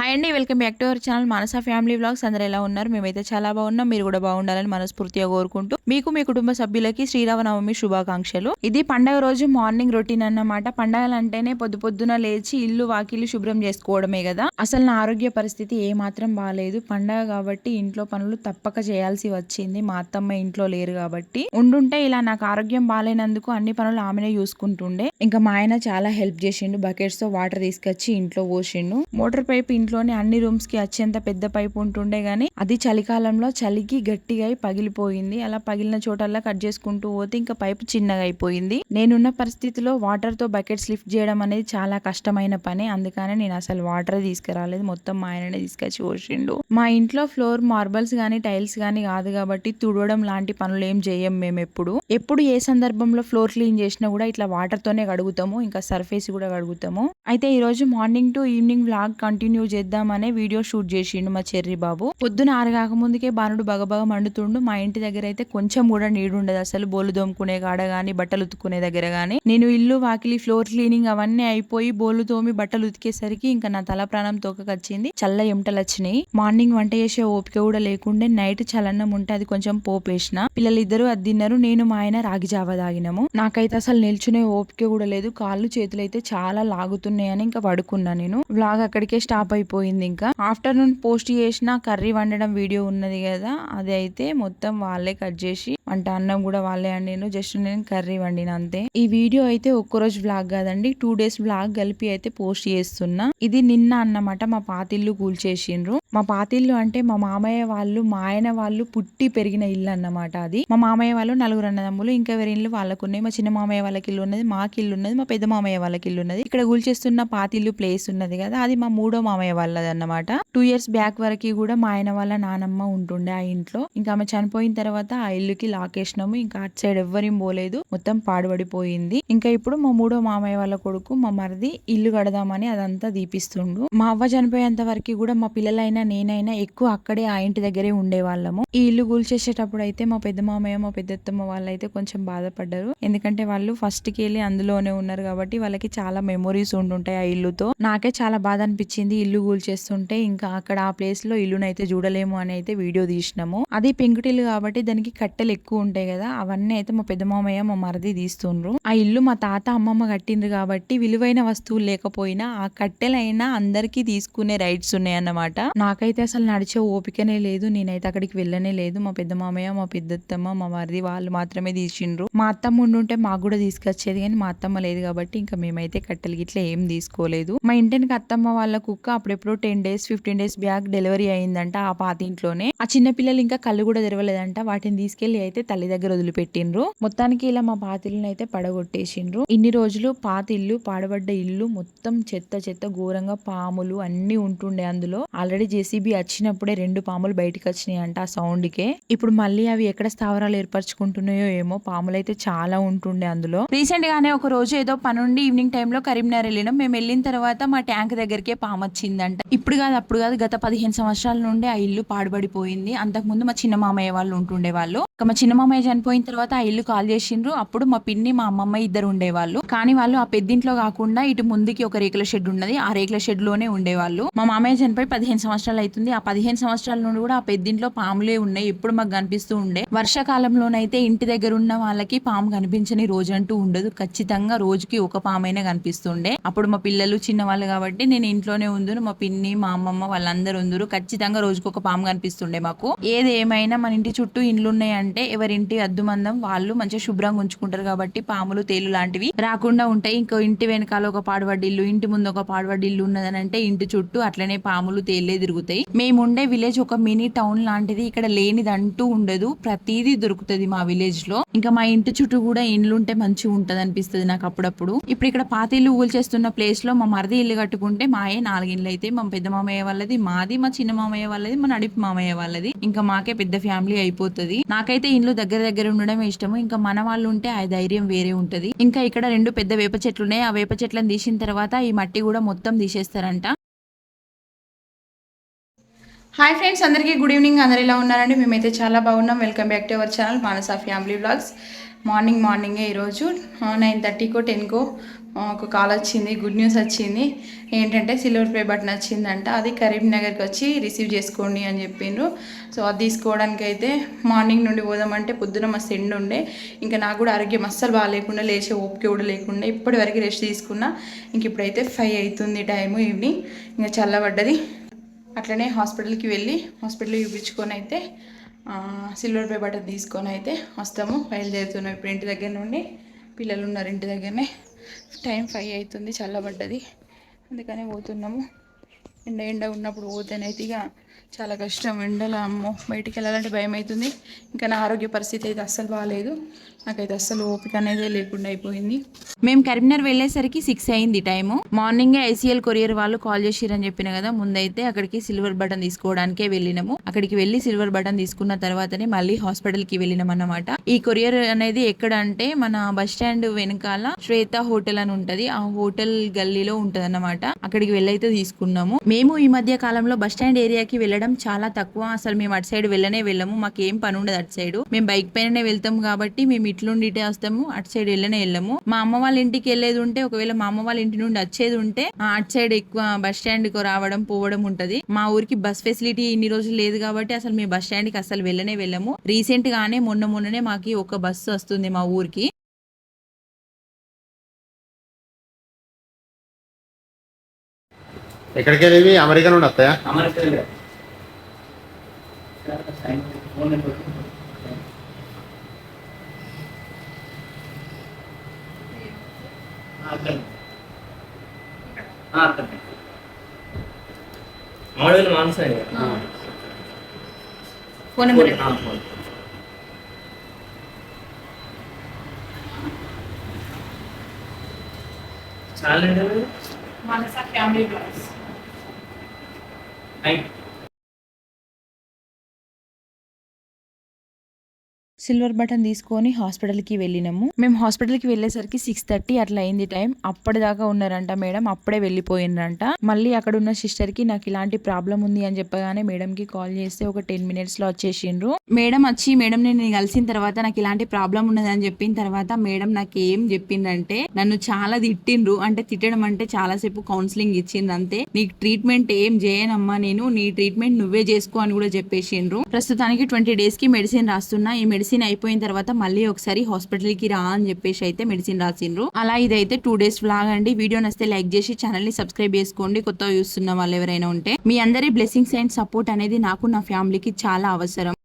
Hi అండి, welcome back to our channel Manasa family vlogs. అందరూ ఎలా ఉన్నారు? మేమైతే చాలా బాగున్నాం. మీరు కూడా బాగుండాలని మనస్ఫూర్తిగా కోరుకుంటూ మీకు మీ కుటుంబ సభ్యులకి శ్రీరామనవమి శుభాకాంక్షలు. ఇది పండగ రోజు మార్నింగ్ రొటీన్ అన్నమాట. పండగలు అంటేనే పొద్దున లేచి ఇల్లు వాకిలు శుభ్రం చేసుకోవడమే కదా. అసలు నా ఆరోగ్య పరిస్థితి ఏ మాత్రం బాగాలేదు. పండగ కాబట్టి ఇంట్లో పనులు తప్పక చేయాల్సి వచ్చింది. మా అత్తమ్మ ఇంట్లో లేరు కాబట్టి. ఉండుంటే ఇలా నాకు ఆరోగ్యం బాగాలేనందుకు అన్ని పనులు ఆమెనే చూసుకుంటుండే. ఇంకా మా ఆయన చాలా హెల్ప్ చేసిండు. బకెట్స్ తో వాటర్ తీసుకొచ్చి ఇంట్లో పోసిండు. మోటార్ పైప్ ఇంట్లోనే అన్ని రూమ్స్ కి వచ్చేంత పెద్ద పైప్ ఉంటుండే గానీ అది చలికాలంలో చలికి గట్టిగా అయి పగిలిపోయింది. అలా పగిలిన చోటల్లా కట్ చేసుకుంటూ పోతే ఇంకా పైప్ చిన్నగా అయిపోయింది. నేనున్న పరిస్థితిలో వాటర్ తో బకెట్స్ లిఫ్ట్ చేయడం అనేది చాలా కష్టమైన పని. అందుకనే నేను అసలు వాటర్ తీసుకురాలేదు. మొత్తం మా ఆయననే తీసుకొచ్చి పోసిండు. మా ఇంట్లో ఫ్లోర్ మార్బల్స్ గానీ టైల్స్ గానీ కాదు కాబట్టి తుడవడం లాంటి పనులు ఏం చేయం. మేము ఎప్పుడు ఏ సందర్భంలో ఫ్లోర్ క్లీన్ చేసినా కూడా ఇట్లా వాటర్ తోనే కడుగుతాము. ఇంకా సర్ఫేస్ కూడా కడుగుతాము. అయితే ఈ రోజు morning to evening vlog continue చేద్దామనే వీడియో షూట్ చేసిండు మా చెర్రి బాబు. పొద్దున 6 కాకముందుకే బాణుడు బగబగ మండుతుండు. మా ఇంటి దగ్గర అయితే కొంచెం కూడా నీడుండదు. అసలు బోలు దోముకునే కాడ గానీ బట్టలు ఉతుకునే దగ్గర గానీ నేను ఇల్లు వాకిలి ఫ్లోర్ క్లీనింగ్ అవన్నీ అయిపోయి బోలు తోమి బట్టలు ఉతికేసరికి ఇంకా నా తల ప్రాణం తోకకొచ్చింది. చల్ల ఎమటలు వచ్చినాయి. మార్నింగ్ వంట చేసే ఓపిక కూడా లేకుండే. నైట్ చలన్నం ఉంటే అది కొంచెం పోపేసిన. పిల్లలిద్దరూ అది తిన్నారు. నేను మా ఆయన రాగి జావ తాగినాము. నాకైతే అసలు నిల్చునే ఓపిక కూడా లేదు. కాళ్ళు చేతులు అయితే చాలా లాగుతున్నాయని ఇంకా పడుకున్నా. నేను వ్లాగ్ అక్కడికే స్టాప్ అయిపోయింది. ఇంకా ఆఫ్టర్నూన్ పోస్ట్ చేసిన కర్రీ వండడం వీడియో ఉన్నది కదా, అది అయితే మొత్తం వాళ్ళే కట్ చేసి వంట అన్నం కూడా వాళ్ళే వండిను. జస్ట్ నేను కర్రీ వండిన అంతే. ఈ వీడియో అయితే ఒక్కరోజు వ్లాగ్ కాదండి, 2 days వ్లాగ్ కలిపి అయితే పోస్ట్ చేస్తున్నా. ఇది నిన్న అన్నమాట. మా పాతిల్లు కూల్చేసిండ్రు. మా పాతిల్లు అంటే మా మామయ్య వాళ్ళు మా ఆయన వాళ్ళు పుట్టి పెరిగిన ఇల్లు అన్నమాట. అది మా మామయ్య వాళ్ళు 4 అన్నదమ్ములు. ఇంకా ఎవరి ఇల్లు వాళ్ళకున్నాయి. మా చిన్న మామయ్య వాళ్ళకి ఇల్లు ఉన్నది, మాకి ఇల్లు ఉన్నది, మా పెద్ద మామయ్య వాళ్ళకి ఇల్లు ఉన్నది. ఇక్కడ కూల్చేస్తున్న పాతిల్లు ప్లేస్ ఉన్నది కదా, అది మా 3వ మామయ్య వాళ్ళది అన్నమాట. 2 years బ్యాక్ వరకు కూడా మా ఆయన వాళ్ళ నానమ్మ ఉంటుండే ఆ ఇంట్లో. ఇంకా ఆమె చనిపోయిన తర్వాత ఆ ఇల్లుకి లాకేసినాము. ఇంకా అటు సైడ్ ఎవ్వరేం పోలేదు. మొత్తం పాడుబడిపోయింది. ఇంకా ఇప్పుడు మా 3వ మామయ్య వాళ్ళ కొడుకు మా మరిది ఇల్లు కడదామని అదంతా దీపిస్తుండు. మా అవ్వ చనిపోయేంత వరకు కూడా మా పిల్లలైనా నేనైనా ఎక్కువ అక్కడే ఆ ఇంటి దగ్గరే ఉండేవాళ్ళము. ఈ ఇల్లు కూల్చేసేటప్పుడు అయితే మా పెద్ద మామయ్య మా పెద్దత్తమ్మ వాళ్ళైతే కొంచెం బాధపడ్డారు. ఎందుకంటే వాళ్ళు ఫస్ట్ కి వెళ్ళి అందులోనే ఉన్నారు కాబట్టి వాళ్ళకి చాలా మెమొరీస్ ఉండుంటాయి ఆ ఇల్లుతో. నాకే చాలా బాధ అనిపించింది ఇల్లు కూల్చేస్తుంటే. ఇంకా అక్కడ ఆ ప్లేస్ లో ఇల్లునైతే చూడలేము అని అయితే వీడియో తీసినాము. అది పెంకుటిల్లు కాబట్టి దానికి కట్టెలు ఎక్కువ ఉంటాయి కదా, అవన్నీ అయితే మా పెద్ద మామయ్య మా మరిది తీస్తుండ్రు. ఆ ఇల్లు మా తాత అమ్మమ్మ కట్టిండ్రు కాబట్టి విలువైన వస్తువులు లేకపోయినా ఆ కట్టెలైనా అందరికీ తీసుకునే రైట్స్ ఉన్నాయి అన్నమాట. నాకైతే అసలు నడిచే ఓపికనే లేదు. నేనైతే అక్కడికి వెళ్ళనే లేదు. మా పెద్ద మామయ్య మా పెద్దత్తమ్మ మా మరిది వాళ్ళు మాత్రమే తీసిండ్రు. మా అత్తమ్మ ఉండుంటే మాకు కూడా తీసుకొచ్చేది కానీ మా అత్తమ్మ లేదు కాబట్టి ఇంకా మేమైతే కట్టెలు గిట్లా ఏం తీసుకోలేదు. మా ఇంటికి అత్తమ్మ వాళ్ళ కుక్క అప్పుడెప్పుడు 10 days 15 days బ్యాక్ డెలివరీ అయిందంట ఆ పాతింట్లోనే. ఆ చిన్న పిల్లలు ఇంకా కళ్ళు కూడా తెరవలేదంట. వాటిని తీసుకెళ్లి అయితే తల్లి దగ్గర వదిలిపెట్టిండ్రు. మొత్తానికి ఇలా మా పాతిల్ని అయితే పడగొట్టేసిండ్రు. ఇన్ని రోజులు పాతిల్లు పాడబడ్డ ఇల్లు మొత్తం చెత్త చెత్త ఘోరంగా పాములు అన్ని ఉంటుండే అందులో. ఆల్రెడీ జేసీబీ వచ్చినప్పుడే 2 పాములు బయటకు వచ్చినాయి అంట ఆ సౌండ్ కే. ఇప్పుడు మళ్ళీ అవి ఎక్కడ స్థావరాలు ఏర్పరచుకుంటున్నాయో ఏమో. పాములు అయితే చాలా ఉంటుండే అందులో. రీసెంట్ గానే ఒక రోజు ఏదో పనుండి ఈవినింగ్ టైంలో కరీంనగర్ వెళ్ళినాం. మేము వెళ్ళిన తర్వాత మా ట్యాంక్ దగ్గరికే పాము వచ్చిందంట. ఇప్పుడు కాదు అప్పుడు కాదు, గత 15 సంవత్సరాల నుండి ఆ ఇల్లు పాడుబడిపోయింది. అంతకుముందు మా చిన్న మామయ్య వాళ్ళు ఉంటుండే వాళ్ళు. మా చిన్న మామయ్య చనిపోయిన తర్వాత ఆ ఇల్లు కాల్ చేసిండ్రు. అప్పుడు మా పిన్ని మా అమ్మమ్మ ఇద్దరు ఉండేవాళ్ళు. కానీ వాళ్ళు ఆ పెద్దింట్లో కాకుండా ఇటు ముందుకి ఒక రేకుల షెడ్ ఉన్నది. ఆ రేకుల షెడ్ లోనే ఉండేవాళ్ళు. మా మామయ్య చనిపోయి 15 సంవత్సరాలు అవుతుంది. ఆ 15 సంవత్సరాల నుండి కూడా ఆ పెద్దింట్లో పాములే ఉన్నాయి. ఎప్పుడు మాకు కనిపిస్తూ ఉండే. వర్షాకాలంలోనైతే ఇంటి దగ్గర ఉన్న వాళ్ళకి పాము కనిపించని రోజంటూ ఉండదు. ఖచ్చితంగా రోజుకి ఒక పామైనా కనిపిస్తుండే. అప్పుడు మా పిల్లలు చిన్నవాళ్ళు కాబట్టి నేను ఇంట్లోనే ఉందును. మా పిన్ని మా అమ్మమ్మ వాళ్ళందరూ ఉందరు. ఖచ్చితంగా రోజుకు ఒక పాము కనిపిస్తుండే మాకు. ఏది ఏమైనా మన ఇంటి చుట్టూ ఇండ్లు ఉన్నాయంటే ఎవరింటి అద్దు మందం వాళ్ళు మంచిగా శుభ్రంగా ఉంచుకుంటారు కాబట్టి పాములు తేలు లాంటివి రాకుండా ఉంటాయి. ఇంకో ఇంటి వెనకాల ఒక పాడుబడ్డ ఇల్లు, ఇంటి ముందు ఒక పాడుబడ్డ ఇల్లు ఉన్నదని అంటే ఇంటి చుట్టూ అట్లనే పాములు తేలే తిరుగుతాయి. మేము ఉండే విలేజ్ ఒక మినీ టౌన్ లాంటిది. ఇక్కడ లేనిదంటూ ఉండదు. ప్రతిదీ దొరుకుతుంది మా విలేజ్ లో. ఇంకా మా ఇంటి చుట్టూ కూడా ఇండ్లు ఉంటే మంచిగా ఉంటది అనిపిస్తుంది నాకు అప్పుడప్పుడు. ఇప్పుడు ఇక్కడ పాత ఇల్లు ఊల్చేస్తున్న ప్లేస్ లో మా మరిది ఇల్లు కట్టుకుంటే మాయే 4 ఇండ్లు అయితే. మా పెద్ద మామయ్య వాళ్ళది, మాది, మా చిన్న మామయ్య వాళ్ళది, మా నడిపి మామయ్య వాళ్ళది. ఇంకా మాకే పెద్ద ఫ్యామిలీ అయిపోతుంది. నాకైతే ఇండ్లు దగ్గర దగ్గర ఉండడమే ఇష్టము. ఇంకా మన వాళ్ళు ఉంటే ఆ ధైర్యం వేరే ఉంటది. ఇంకా ఇక్కడ 2 పెద్ద వేప చెట్లు ఉన్నాయి. ఆ వేప చెట్లను తీసిన తర్వాత ఈ మట్టి కూడా మొత్తం తీసేస్తారంట. హాయ్ ఫ్రెండ్స్, అందరికీ గుడ్ ఈవినింగ్. అందరు ఎలా ఉన్నారండి? మేమైతే చాలా బాగున్నాం. Welcome back to our channel Manasa family vlogs. మార్నింగే ఈరోజు 9:30కో 10కో ఒక కాల్ వచ్చింది, గుడ్ న్యూస్ వచ్చింది. ఏంటంటే సిల్వర్ ప్లే బటన్ వచ్చిందంట. అది కరీంనగర్కి వచ్చి రిసీవ్ చేసుకోండి అని చెప్పిండ్రు. సో అది తీసుకోవడానికి అయితే మార్నింగ్ నుండి పోదామంటే పొద్దున మస్తు ఎండ ఉండే. ఇంకా నాకు కూడా ఆరోగ్యం అస్సలు బాగాలేకుండా, లేచే ఓపిక కూడా లేకుండా ఇప్పటి వరకు రెస్ట్ తీసుకున్నా. ఇంక ఇప్పుడైతే 5 అవుతుంది టైము, ఈవినింగ్. ఇంకా చల్లబడ్డది. అట్లనే హాస్పిటల్కి వెళ్ళి హాస్పిటల్ చూపించుకొని అయితే సిల్వర్ ప్లే బటన్ తీసుకొని అయితే వస్తాము. బయలుదేరుతున్నాం ఇప్పుడు ఇంటి దగ్గర నుండి. పిల్లలు ఉన్నారు ఇంటి దగ్గరనే. టైం 5 అవుతుంది, చల్లబడ్డది, అందుకనే పోతున్నాము. ఎండ ఉన్నప్పుడు పోతేనైతే ఇక చాలా కష్టం. ఎండలో అమ్మో బయటికి వెళ్ళాలంటే భయం అవుతుంది. ఇంకా నా ఆరోగ్య పరిస్థితి అయితే అస్సలు బాగాలేదు. నాకైతే అస్సలు ఓపిక అనేది లేకుండా అయిపోయింది. మేము కరీంనగర్ వెళ్ళేసరికి 6 అయింది టైము. మార్నింగే ఐసీఎల్ కొరియర్ వాళ్ళు కాల్ చేసిరని చెప్పిన కదా. ముందైతే అక్కడికి సిల్వర్ బటన్ తీసుకోవడానికే వెళ్ళినాము. అక్కడికి వెళ్ళి సిల్వర్ బటన్ తీసుకున్న తర్వాతనే మళ్ళీ హాస్పిటల్కి వెళ్ళినాం అన్నమాట. ఈ కొరియర్ అనేది ఎక్కడ అంటే మన బస్ స్టాండ్ వెనకాల శ్వేత హోటల్ అని ఉంటది. ఆ హోటల్ గల్లీలో ఉంటది అన్నమాట. అక్కడికి వెళ్ళైతే తీసుకున్నాము. మేము ఈ మధ్య కాలంలో బస్ స్టాండ్ ఏరియాకి వెళ్ళడం చాలా తక్కువ. అసలు మేము అటు సైడ్ వెళ్ళము. మాకు ఏం పని ఉండదు అటు సైడ్. మేము బైక్ పైననే వెళ్తాం కాబట్టి మేము ఇట్లుండి ఇటే వస్తాము, అటు సైడ్ వెళ్ళము. మా అమ్మ వాళ్ళ ఇంటికి వెళ్ళేది ఉంటే, ఒకవేళ మా అమ్మ వాళ్ళ ఇంటి నుండి వచ్చేది ఉంటే అటు సైడ్ ఎక్కువ బస్ స్టాండ్ కు రావడం పోవడం ఉంటది. మా ఊరికి బస్ ఫెసిలిటీ ఇన్ని రోజులు లేదు కాబట్టి అసలు మేము బస్ స్టాండ్ కి అసలు వెళ్ళము. రీసెంట్ గానే మొన్ననే మాకి ఒక బస్సు వస్తుంది మా ఊరికి. ఎక్కడికి వెళ్ళేవి? అమెరికా నుండి వస్తాయా? ఫోన్ నెంబర్ మానస ఫ్యామిలీ బ్లాగ్స్. సిల్వర్ బటన్ తీసుకొని హాస్పిటల్కి వెళ్ళినాము. మేము హాస్పిటల్కి వెళ్ళేసరికి 6:30 అట్లా అయింది టైం. అప్పటిదాకా ఉన్నారంట మేడం, అప్పుడే వెళ్ళిపోయిండ్రంట. మళ్ళీ అక్కడ ఉన్న సిస్టర్ కి నాకు ఇలాంటి ప్రాబ్లం ఉంది అని చెప్పగానే మేడం కి కాల్ చేస్తే ఒక 10 minutes లో వచ్చేసిండ్రు. మేడం వచ్చి మేడం నేను కలిసిన తర్వాత నాకు ఇలాంటి ప్రాబ్లం ఉన్నదని చెప్పిన తర్వాత మేడం నాకు ఏం చెప్పిందంటే, నన్ను చాలా తిట్టిండ్రు. అంటే తిట్టడం అంటే చాలాసేపు కౌన్సిలింగ్ ఇచ్చిండ్రు అంతే. నీకు ట్రీట్మెంట్ ఏం చేయనమ్మా, నేను నీ ట్రీట్మెంట్ నువ్వే చేసుకో అని కూడా చెప్పేసిండ్రు. ప్రస్తుతానికి 20 days కి మెడిసిన్ రాస్తున్నా. ఈ మెడిసిన్ అయిపోయిన తర్వాత మళ్ళీ ఒకసారి హాస్పిటల్ కి రా అని చెప్పేసి అయితే మెడిసిన్ రాసిండ్రు. అలా ఇదైతే 2 days వ్లాగ్ అండి. వీడియో నచ్చితే లైక్ చేసి ఛానల్ ని సబ్స్క్రైబ్ చేసుకోండి, కొత్తగా చూస్తున్న వాళ్ళు ఎవరైనా ఉంటే. మీ అందరి బ్లెస్సింగ్స్ అండ్ సపోర్ట్ అనేది నాకు, నా ఫ్యామిలీకి చాలా అవసరం.